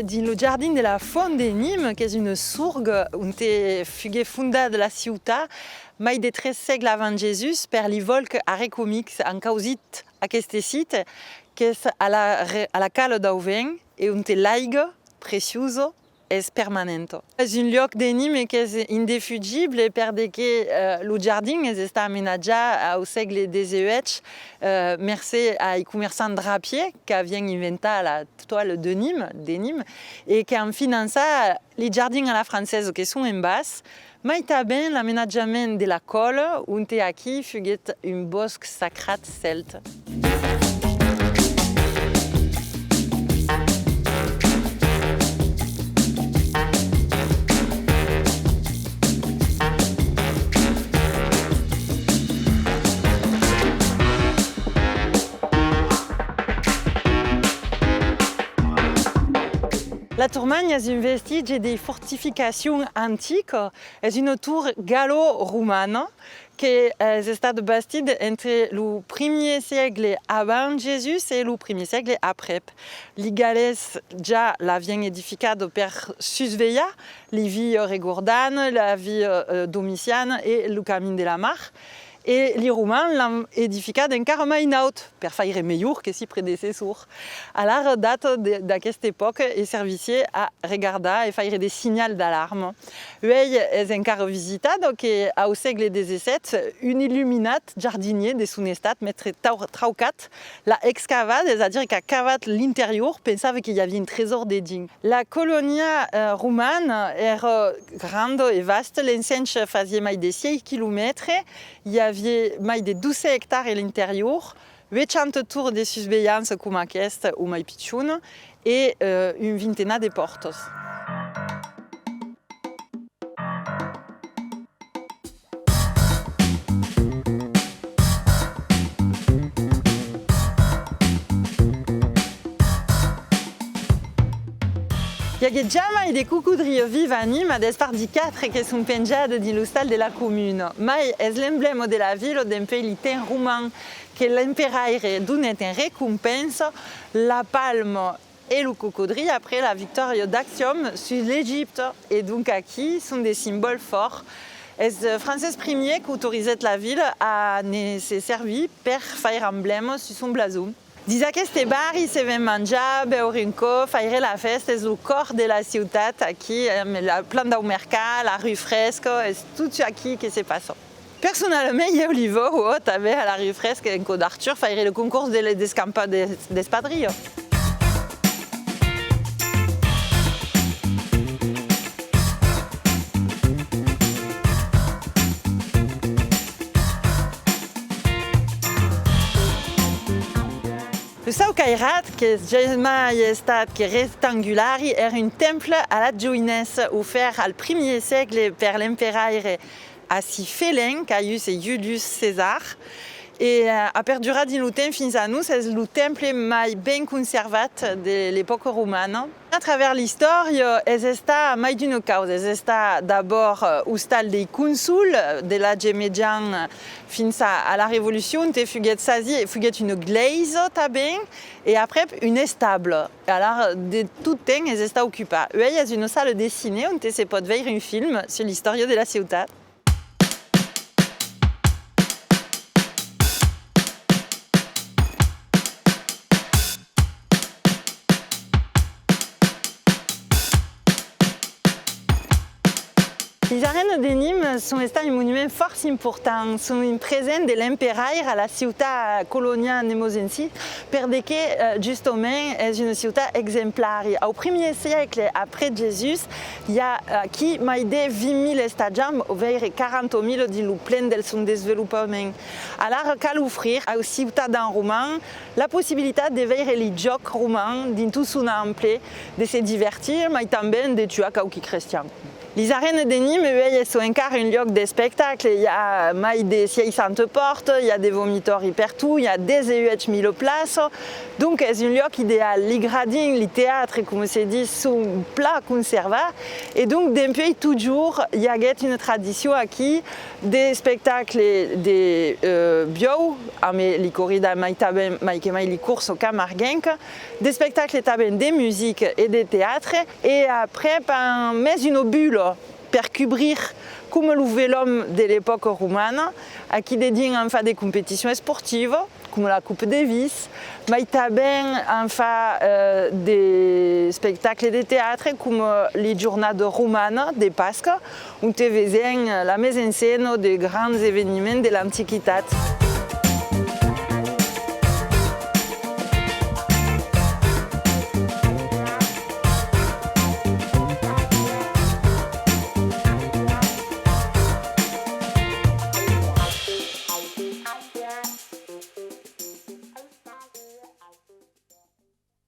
dans le jardin de la Font de Nîmes, qui est une sourgue où est fondée la ciutat, mai de 13 segles avant Jésus, per li volc arecomics en causit aquest site, qui est à la cale d'Auvin, et où est l'aigua précieuse és permanente. És un lloc de Nîmes que és indefugible perquè el jardin està amenatjat al segle XVIII gràcies al comerçant drapier que havien inventat la toile de Nîmes et qui han finançat el jardin a la française que són en bas, mais també l'aménagement de la colle on té aquí fuguet un bosc sacrat celte. La Tourmagne est un vestige de fortifications antiques. C'est une tour gallo-romane qui est bâtie entre le 1er siècle avant Jésus et le 1er siècle après. Les Galles déjà l'avaient édifiée per surveiller les villes rigordanes, la vie Domitiane et le Camino de la Mar. Et les Romains l'ont édifié encara mai naut, per faire meilleur que ses prédécesseurs. Alors, date d'aquesta époque, est servicier à regarder et faire des signaux d'alarme. Lui est encara visitat au siècle XVII, un illuminat jardinier de son estat, maître Traucat, l'a excavat, c'est-à-dire qu'a cavat l'intérieur, pensait qu'il y avait un trésor dedans. La colonia romane era grande et vaste, l'enceinte faisait mai de 6 km. Il y avait mai de 12 hectares à l'intérieur, 800 tours de surveillance comme aquesta ou mai pitchoun et une vingtaine de portes. Il y a jamais des cocodrilles vivants à Nîmes, à des parties 4 qui sont penjades dans l'hostal de la commune. Mais c'est l'emblème de la ville d'un pays romain que l'empereur donnait en récompense la palme et le cocodrille après la victoire d'Actium sur l'Égypte. Et donc, ici sont des symboles forts. C'est Francis Ier qui autorisait la ville à se servir pour faire emblème sur son blason. Dins aquest barri se ven menjar, beure un cop, faire la festa, és el cor de la ciutat, aquí, la plan del mercat, la rue Fresca, és tot aquí que se passa. Personnellement, jo li veu també a la rue Fresca, en Côte d'Arthur, faire le concours d'escampa d'espadrilles. Le Sau Cairat, qui est jamais estat qui est rectangulaire, est un temple à la Joïnès offert au 1er siècle par l'empereur à Félin, Caius et Julius César. Et a perduré dans le temps fins à nous, c'est le temple mai bien conservé de l'époque romane. À travers l'histoire, es està mai d'une cause. Es està d'abord hostal des consuls de l'âge médian fins à la Révolution, te fuguet une glaise també, et après une estable. Alors, de tout temps, es està occupé. Il y a une salle dessinée où se peut voir un film sur l'histoire de la ciutat. Les arènes de Nîmes sont un monument fort important, sont une présence de l'empereur à la ciutat coloniale nemosensis, parce justement est une ciutat exemplaire. Au 1er siècle après Jésus, il y a qui mai de 20 000 stadiums vers 40 000 dans le plein de son développement. Alors, cal offrir aux ciutadans romains la possibilité de voir les jocs romains dans tout son ampleur, de se divertir, mais aussi de tuer quelques chrétiens. Les arènes de Nîmes, elles sont encore un lieu de spectacle. Il y a des 600 portes, il y a des vomiteurs partout, il y a des 1000 places. Donc c'est un lieu idéal. Les gradins, les théâtres, comme c'est dit, sont plats conservés. Et donc depuis toujours, il y a une tradition ici des spectacles de bio, mais les corridas, les courses au Camarguenc, des spectacles de musique et de théâtre. Et après, mais une bulle pour couvrir comme le vélo de l'époque romaine, qui dédie enfin des compétitions sportives, comme la Coupe Davis, mais enfin des spectacles de théâtre, comme les journées romanes de Pâques, où tu vois la mise en scène de grands événements de l'Antiquité.